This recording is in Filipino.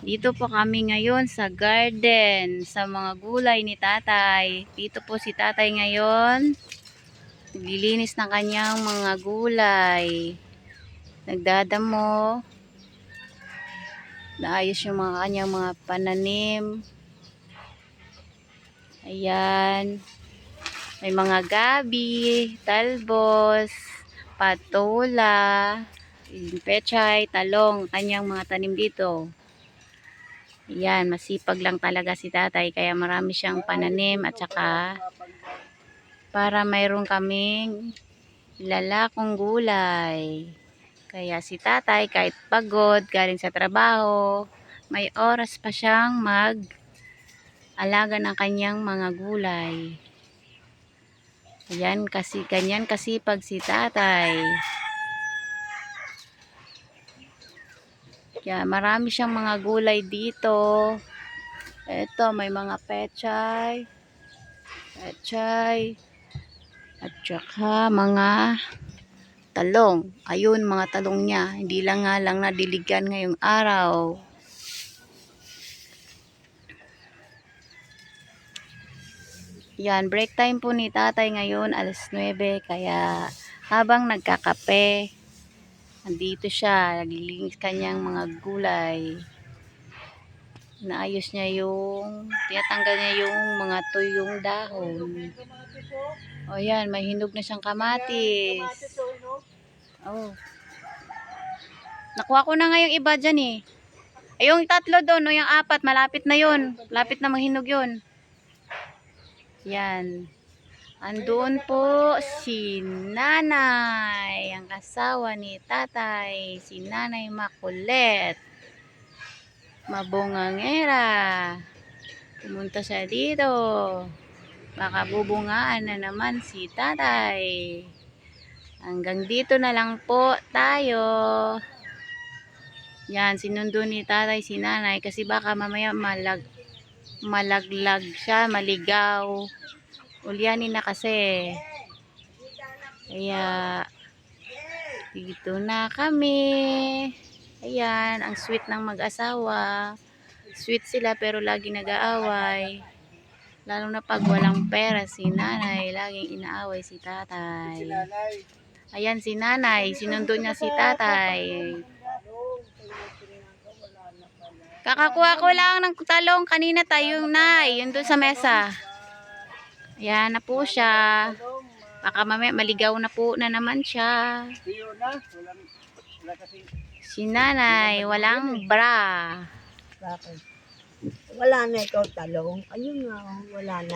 Dito po kami ngayon sa garden, sa mga gulay ni tatay. Dito po si tatay ngayon. Naglilinis ng kanyang mga gulay. Nagdadamo. Naayos yung mga kanyang mga pananim. Ayan. May mga gabi, talbos, patola, pechay, talong, kanyang mga tanim dito. Yan, masipag lang talaga si tatay kaya marami siyang pananim at saka para mayroon kaming lalakong gulay. Kaya si tatay kahit pagod galing sa trabaho, may oras pa siyang mag-alaga ng kanyang mga gulay. Yan kasi ganyan kasipag si tatay. Kaya marami siyang mga gulay dito. Ito, may mga pechay, at saka mga talong. Ayun, mga talong niya. Hindi lang nga lang nadiligan ngayong araw. Yan, break time po ni tatay ngayon, alas 9. Kaya habang nagkakape, andito siya, naglilinis kanyang mga gulay. Naayos niya tinatanggal niya yung mga tuyong dahon. O yan, may hinog na siyang kamatis. Oh. Nakuha ko na nga yung iba dyan eh. Ay, yung tatlo doon, o yung apat, malapit na yun. Malapit na mahinog yun. Yan. Andun po si nanay, ang asawa ni tatay, si nanay makulit. Mabungangera. Pumunta siya dito. Baka bubungaan na naman si tatay. Hanggang dito na lang po tayo. Yan, sinundo ni tatay si nanay kasi baka mamaya malaglag siya, maligaw. Ulyanin na kasi. Kaya dito na kami. Ayan, ang sweet ng mag-asawa. Sweet sila pero lagi nag-aaway. Lalo na pag walang pera si nanay, laging inaaway si tatay. Ayan si nanay, sinundo niya si tatay. Kakakuha ko lang ng talong kanina tayo nay, yun doon sa mesa. Ayan na po siya. Baka mamaya maligaw na po na naman siya. Si nanay, walang bra. Bakit? Wala na ikaw talong. Ayun nga, wala na.